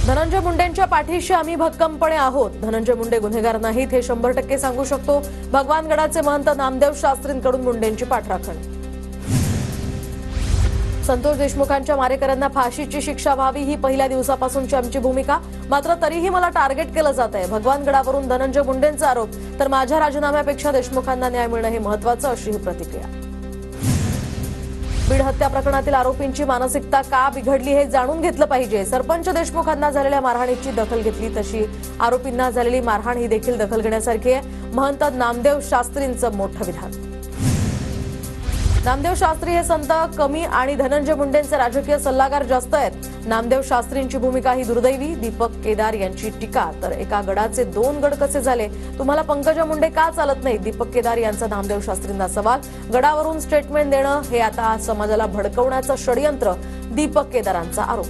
धनंजय मुंडेंच्या पाठीशी आम्ही भक्कमपणे आहोत. धनंजय मुंडे गुन्हेगार नाहीत हे 100% सांगू शकतो. भगवानगडाचे महंत नामदेव शास्त्रींकडून मुंडेंची पाठराखण. संतोष देशमुखांच्या मारेकऱ्यांना फाशीची शिक्षा व्हावी ही पहिल्या दिवसापासूनची आमची भूमिका. मात्र तरीही मला टार्गेट केलं जात आहे. भगवानगडावरून धनंजय मुंडेंचा आरोप तर माझ्या राजीनाम्यापेक्षा देशमुखांना न्याय मिळणं हे महत्त्वाचं, अशी ही प्रतिक्रिया. बीड हत्या प्रकरणातील आरोपींची मानसिकता का बिघडली हे जाणून घेतलं पाहिजे. सरपंच देशमुखांना झालेल्या मारहाणीची दखल घेतली तशी आरोपींना झालेली मारहाण ही देखील दखल घेण्यासारखी आहे. महंत नामदेव शास्त्रींचं मोठं विधान. नामदेव शास्त्री हे संत कमी आणि धनंजय मुंडेंचे राजकीय सल्लागार जास्त आहेत. नामदेव शास्त्रींची भूमिका ही दुर्दैवी. दीपक केदार यांची टीका. तर एका गडाचे 2 गड कसे झाले? तुम्हाला पंकजा मुंडे का चालत नाही? दीपक केदार यांचा नामदेव शास्त्रींना सवाल. गडावरून स्टेटमेंट देणं हे आता समाजाला भडकवण्याचं षडयंत्र, दीपक केदारांचा आरोप.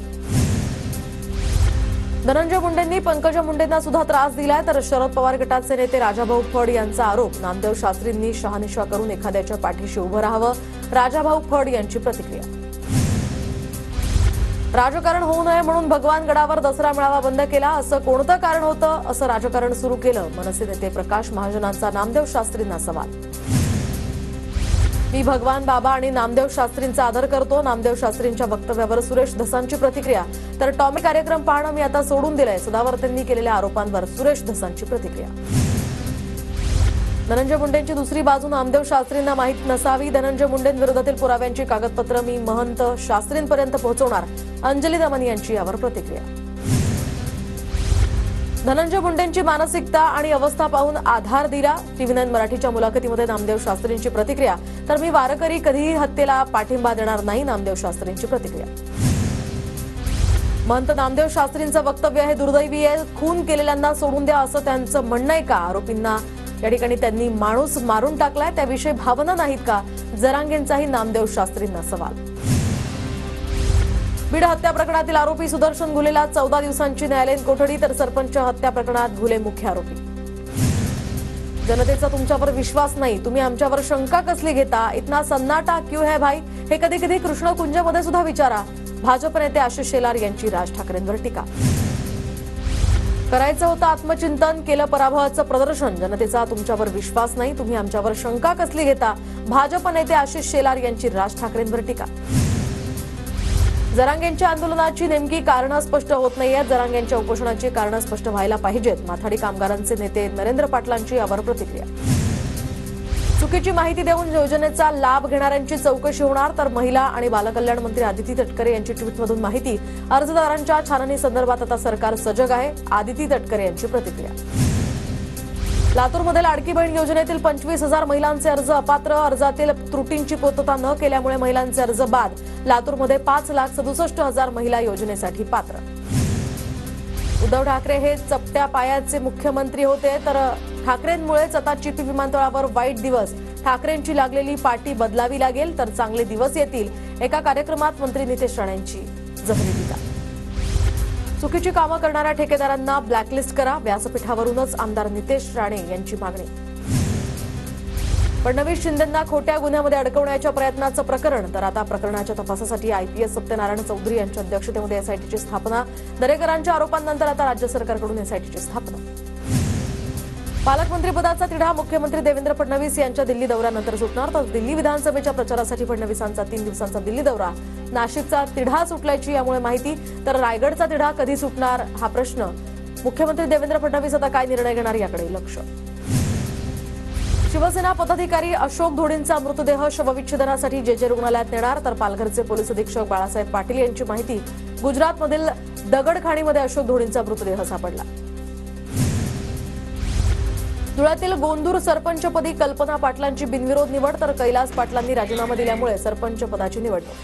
धनंजय मुंडेंनी पंकजा मुंडेंना सुद्धा त्रास दिलाय तर शरद पवार गटाचे नेते राजाभाऊ फड यांचा आरोप. नामदेव शास्त्रींनी शहानिशा करून एखाद्याच्या पाठीशी उभं राहावं, राजाभाऊ फड यांची प्रतिक्रिया. राजकारण होऊ नये म्हणून भगवानगडावर दसरा मेळावा बंद केला. असं कोणतं कारण होतं? असं राजकारण सुरू केलं. मनसे नेते प्रकाश महाजनांचा नामदेव शास्त्रींना सवाल. मी भगवान बाबा आणि नामदेव शास्त्रींचा आदर करतो. नामदेव शास्त्रींच्या वक्तव्यावर सुरेश धसांची प्रतिक्रिया. तर टॉमी कार्यक्रम पाहणं मी आता सोडून दिलंय. सदावर्तेंनी केलेल्या आरोपांवर सुरेश धसांची प्रतिक्रिया. धनंजय मुंडेंची दुसरी बाजू नामदेव शास्त्रींना माहीत नसावी. धनंजय मुंडेंविरोधातील पुराव्यांची कागदपत्र मी महंत शास्त्रींपर्यंत पोहोचवणार. अंजली दमन यांची यावर प्रतिक्रिया. धनंजय मुंडेंची मानसिकता आणि अवस्था पाहून आधार दिला. TV9 मराठीच्या मुलाखतीमध्ये नामदेव शास्त्रींची प्रतिक्रिया. तर मी वारकरी कधीही हत्येला पाठिंबा देणार नाही. नामदेव शास्त्रींची प्रतिक्रिया. महंत नामदेव शास्त्रींचं वक्तव्य हे दुर्दैवी आहे. खून केलेल्यांना सोडून द्या असं त्यांचं म्हणणं आहे का? आरोपींना या ठिकाणी त्यांनी माणूस मारून टाकलाय त्याविषयी भावना नाहीत का? जरांगेंचाही नामदेव शास्त्रींना सवाल. बीड हत्या प्रकरणातील आरोपी सुदर्शन घुलेला 14 दिवसांची न्यायालयीन कोठडी. तर सरपंच हत्या प्रकरणात घुले मुख्य आरोपी. जनतेचा तुमच्यावर विश्वास नाही, तुम्ही आमच्यावर शंका कसली घेता? इतना सन्नाटा क्यों है भाई? हे कधी कधी कृष्णकुंजमध्ये सुद्धा विचारा. भाजप नेते आशिष शेलार यांची राज ठाकरेंवर टीका. करायचं होतं आत्मचिंतन, केलं पराभवाचं प्रदर्शन. जनतेचा तुमच्यावर विश्वास नाही, तुम्ही आमच्यावर शंका कसली घेता? भाजप नेते आशिष शेलार यांची राज ठाकरेंवर टीका. जरांगेंच्या आंदोलनाची नेमकी कारणं स्पष्ट होत नाहीयेत. जरांगेंच्या उपोषणाची कारणं स्पष्ट व्हायला पाहिजेत. माथाडी कामगारांचे नेते नरेंद्र पाटलांची यावर प्रतिक्रिया. चुकीची माहिती देऊन योजनेचा लाभ घेणाऱ्यांची चौकशी होणार. तर महिला आणि बालकल्याण मंत्री आदिती तटकरे यांची ट्विटमधून माहिती. अर्जदारांच्या छाननी संदर्भात आता सरकार सजग आहे. आदिती तटकरे यांची प्रतिक्रिया. लातूरमधील लाडकी बहीण योजनेतील 25,000 महिलांचे अर्ज अपात्र. अर्जातील त्रुटींची पूर्तता न केल्यामुळे महिलांचे अर्ज बाद. लातूरमध्ये 5,67,000 महिला योजनेसाठी पात्र. उद्धव ठाकरे हे चपट्या पायाचे मुख्यमंत्री होते तर ठाकरेंमुळेच आता चिपी विमानतळावर वाईट दिवस. ठाकरेंची लागलेली पाटी बदलावी लागेल तर चांगले दिवस येतील. एका कार्यक्रमात मंत्री नितेश राणेंची जबरी टीका. चुकीची कामं करणाऱ्या ठेकेदारांना ब्लॅकलिस्ट करा. व्यासपीठावरूनच आमदार नितेश राणे यांची मागणी. फडणवीस शिंदेंना खोट्या गुन्ह्यामध्ये अडकवण्याच्या प्रयत्नाचं प्रकरण. तर आता प्रकरणाच्या तपासासाठी IPS सत्यनारायण चौधरी यांच्या अध्यक्षतेमध्ये SITची स्थापना. दरेकरांच्या आरोपांनंतर आता राज्य सरकारकडून SITची स्थापना. पालकमंत्रीपदाचा तिढा मुख्यमंत्री देवेंद्र फडणवीस यांच्या दिल्ली दौऱ्यानंतर सुटणार. तर दिल्ली विधानसभेच्या प्रचारासाठी फडणवीसांचा 3 दिवसांचा दिल्ली दौरा. नाशिकचा तिढा सुटल्याची यामुळे माहिती. तर रायगडचा तिढा कधी सुटणार हा प्रश्न. मुख्यमंत्री देवेंद्र फडणवीस आता काय निर्णय घेणार याकडे लक्ष. शिवसेना पदाधिकारी अशोक धोडेंचा मृतदेह शवविच्छेदनासाठी JJ रुग्णालयात नेणार. तर पालघरचे पोलीस अधीक्षक बाळासाहेब पाटील यांची माहिती. गुजरातमधील दगडखाणीमध्ये अशोक धोडेंचा मृतदेह सापडला. धुळ्यातील गोंदूर सरपंचपदी कल्पना पाटलांची बिनविरोध निवड. तर कैलास पाटलांनी राजीनामा दिल्यामुळे सरपंच पदाची निवडणूक.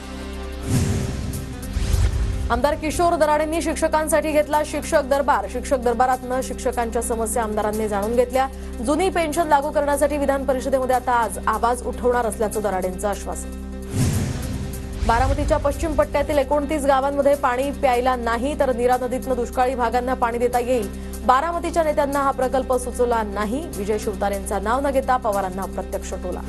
आमदार किशोर दराडेंनी शिक्षकांसाठी घेतला शिक्षक दरबार. शिक्षक दरबारात शिक्षकांच्या समस्या आमदारांनी जाणून घेतल्या. जुनी पेन्शन लागू करण्यासाठी विधान परिषदेमध्ये आता आज आवाज उठवणार असल्याचं दराडेंचं आश्वासन. बारामतीच्या पश्चिम पट्ट्यातील 29 गावांमध्ये पाणी प्यायला नाही. तर नीरा नदीतनं दुष्काळी भागांना पाणी देता येईल. बारामतीच्या नेत्यांना हा प्रकल्प सुचवला नाही. विजय शिवतारेंचं नाव न घेता पवारांना प्रत्यक्ष टोला.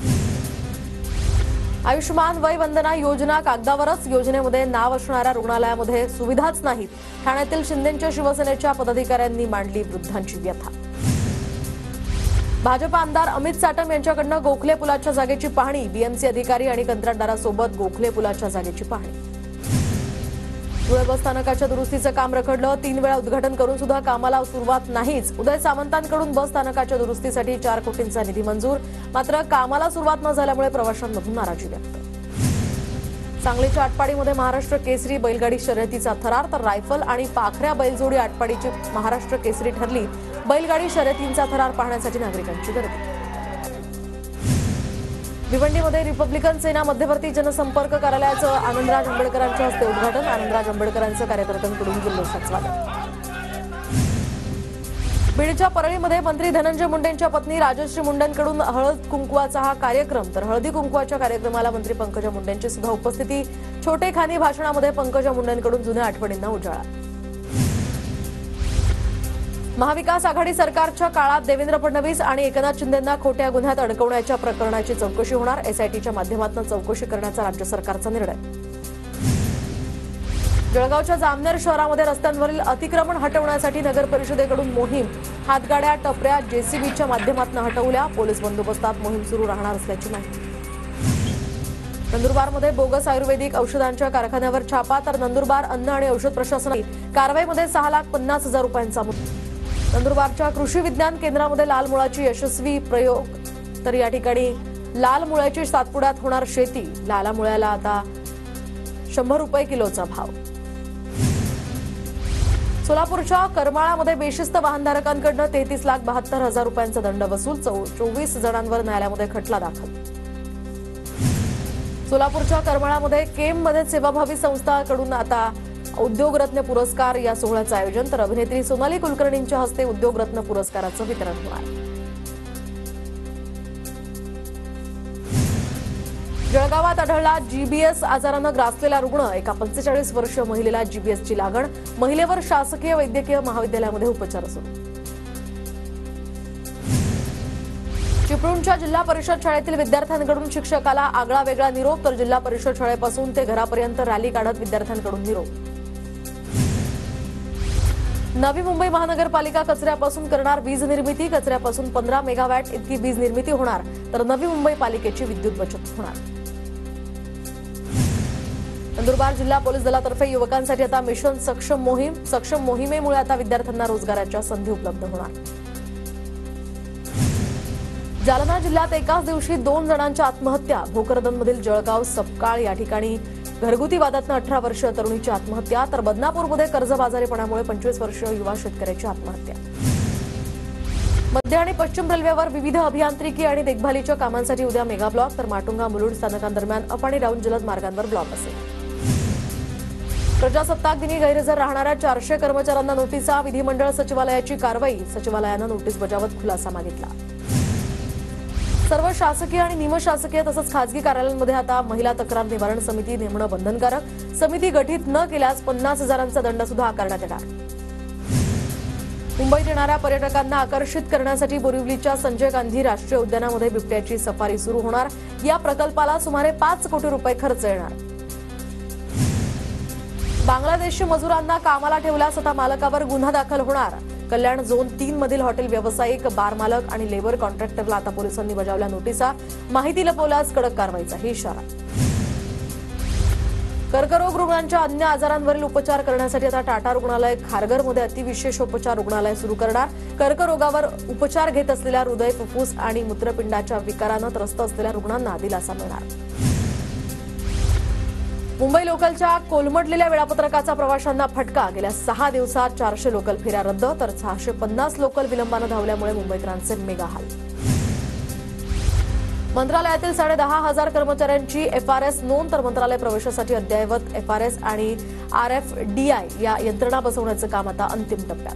आयुष्यमान वय वंदना योजना कागदावरच, योजनेमध्ये नाव असणाऱ्या रुग्णालयामध्ये सुविधाच नाहीत. ठाण्यातील शिंदेंच्या शिवसेनेच्या पदाधिकाऱ्यांनी मांडली वृद्धांची व्यथा. भाजप आमदार अमित साटम यांच्याकडनं गोखले पुलाच्या जागेची पाहणी. बीएमसी अधिकारी आणि कंत्राटदारासोबत गोखले पुलाच्या जागेची पाहणी. धुळे बस स्थानकाच्या दुरुस्तीचं काम रखडलं. 3 वेळा उद्घाटन करून सुद्धा कामाला सुरुवात नाहीच. उदय सामंतांकडून बस स्थानकाच्या दुरुस्तीसाठी 4 कोटींचा निधी मंजूर, मात्र कामाला सुरुवात न झाल्यामुळे प्रवाशांमधून नाराजी व्यक्त. सांगलीच्या आटपाडीमध्ये महाराष्ट्र केसरी बैलगाडी शर्यतीचा थरार, तर रायफल आणि पाखऱ्या बैलजोडी आटपाडीची महाराष्ट्र केसरी ठरली. बैलगाडी शर्यतींचा थरार पाहण्यासाठी नागरिकांची गर्दी. भिवंडीमध्ये रिपब्लिकन सेना मध्यवर्ती जनसंपर्क कार्यालयाचं आनंदराज आंबेडकरांच्या हस्ते उद्घाटन. आनंदराज आंबेडकरांचं कार्यकर्त्यांकडून जल्लोषात स्वागत. बीडच्या परळीमध्ये मंत्री धनंजय मुंडेंच्या पत्नी राजश्री मुंडेंकडून हळद कुंकवाचा हा कार्यक्रम, तर हळदी कुंकवाच्या कार्यक्रमाला मंत्री पंकजा मुंडेंची सुद्धा उपस्थिती. छोटेखानी भाषणामध्ये पंकजा मुंडेंकडून जुन्या आठवणींना उजाळा. महाविकास आघाडी सरकारच्या काळात देवेंद्र फडणवीस आणि एकनाथ शिंदेंना खोट्या गुन्ह्यात अडकवण्याच्या प्रकरणाची चौकशी होणार. एसआयटीच्या माध्यमातून चौकशी करण्याचा राज्य सरकारचा निर्णय. जळगावच्या जामनेर शहरामध्ये रस्त्यांवरील अतिक्रमण हटवण्यासाठी नगर परिषदेकडून मोहीम. हातगाड्या, टपऱ्या, जेसीबीच्या माध्यमातून हटवल्या. पोलीस बंदोबस्तात मोहीम सुरू राहणार असल्याची माहिती. नंदुरबारमध्ये बोगस आयुर्वेदिक औषधांच्या कारखान्यावर छापा, तर नंदुरबार अन्न आणि औषध प्रशासनाने कारवाईमध्ये 6,50,000 रुपयांचा मुद्दा. नंदुरबारच्या कृषी विज्ञान केंद्रामध्ये लाल मुळाची यशस्वी प्रयोग, तर या ठिकाणी लाल मुळ्याची सातपुड्यात होणार शेती. लाला मुळ्याला आता 100 रुपये किलोचा भाव. सोलापूरच्या करमाळामध्ये बेशिस्त वाहनधारकांकडून 33,72,000 रुपयांचा दंड वसूल. 24 जणांवर न्यायालयामध्ये खटला दाखल. सोलापूरच्या करमाळामध्ये केममध्ये सेवाभावी संस्थाकडून आता उद्योगरत्न पुरस्कार या सोहळ्याचं आयोजन, तर अभिनेत्री सोनाली कुलकर्णींच्या हस्ते उद्योगरत्न पुरस्काराचं वितरण होणार. जळगावात आढळला जीबीएस आजारानं ग्रासलेला रुग्ण. एका 45 वर्षीय महिलेला जीबीएसची लागण. महिलेवर शासकीय वैद्यकीय महाविद्यालयामध्ये उपचार सुरू. चिपळूणच्या जिल्हा परिषद शाळेतील विद्यार्थ्यांकडून शिक्षकाला आगळा वेगळा निरोप, तर जिल्हा परिषद शाळेपासून ते घरापर्यंत रॅली काढत विद्यार्थ्यांकडून निरोप. नवी मुंबई महानगरपालिका कचऱ्यापासून करणार वीज निर्मिती. कचऱ्यापासून 15 मेगावॅट इतकी वीज निर्मिती होणार, तर नवी मुंबई पालिकेची विद्युत बचत होणार. नंदुरबार जिल्हा पोलीस दलातर्फे युवकांसाठी आता मिशन सक्षम मोहीम. सक्षम मोहिमेमुळे आता विद्यार्थ्यांना रोजगाराच्या संधी उपलब्ध होणार. जालना जिल्ह्यात एकाच दिवशी 2 जणांच्या आत्महत्या. भोकरदनमधील जळगाव सपकाळ या ठिकाणी घरगुती वादातनं 18 वर्षीय तरुणीची आत्महत्या, तर बदनापूरमध्ये कर्जबाजारीपणामुळे 25 वर्षीय युवा शेतकऱ्याची आत्महत्या. मध्य आणि पश्चिम रेल्वेवर विविध अभियांत्रिकी आणि देखभालीच्या कामांसाठी उद्या मेगा ब्लॉक, तर माटुंगा मुलुंड स्थानकांदरम्यान अप आणि डाऊन जलद मार्गांवर ब्लॉक असेल. प्रजासत्ताक दिनी गैरहजर राहणाऱ्या 400 कर्मचाऱ्यांना नोटिसा. विधिमंडळ सचिवालयाची कारवाई. सचिवालयानं नोटीस बजावत खुलासा मागितला. सर्व शासकीय आणि निमशासकीय तसंच खासगी कार्यालयांमध्ये आता महिला तक्रार निवारण समिती नेमणं बंधनकारक. समिती गठीत न केल्यास 50,000चा दंड सुद्धा आकारण्यात येणार. मुंबईत येणाऱ्या पर्यटकांना आकर्षित करण्यासाठी बोरिवलीच्या संजय गांधी राष्ट्रीय उद्यानामध्ये बिबट्याची सफारी सुरू होणार. या प्रकल्पाला सुमारे 5 कोटी रुपये खर्च येणार. बांगलादेशी मजुरांना कामाला ठेवल्यास आता मालकावर गुन्हा दाखल होणार. कल्याण झोन 3 मधील हॉटेल व्यावसायिक, बार मालक आणि लेबर कॉन्ट्रॅक्टरला आता पोलिसांनी बजावल्या नोटिसा. माहिती लपवल्यास कडक कारवाईचाही इशारा. कर्करोग रुग्णांच्या अन्य आजारांवरील उपचार करण्यासाठी आता टाटा रुग्णालय खारघरमध्ये अतिविशेष उपचार रुग्णालय सुरू करणार. कर्करोगावर उपचार घेत असलेल्या हृदय, फुफ्फुस आणि मूत्रपिंडाच्या विकारानं त्रस्त असलेल्या रुग्णांना दिलासा मिळणार. मुंबई लोकलच्या कोलमडलेल्या वेळापत्रकाचा प्रवाशांना फटका. गेल्या 6 दिवसात 400 लोकल फेऱ्या रद्द, तर 650 लोकल विलंबानं धावल्यामुळे मुंबईकरांचे मेगा हाल. मंत्रालयातील 10,500 कर्मचाऱ्यांची एफआरएस नोंद, तर मंत्रालय प्रवेशासाठी अद्ययावत एफआरएस आणि आरएफडीआय या यंत्रणा बसवण्याचं काम आता अंतिम टप्प्यात.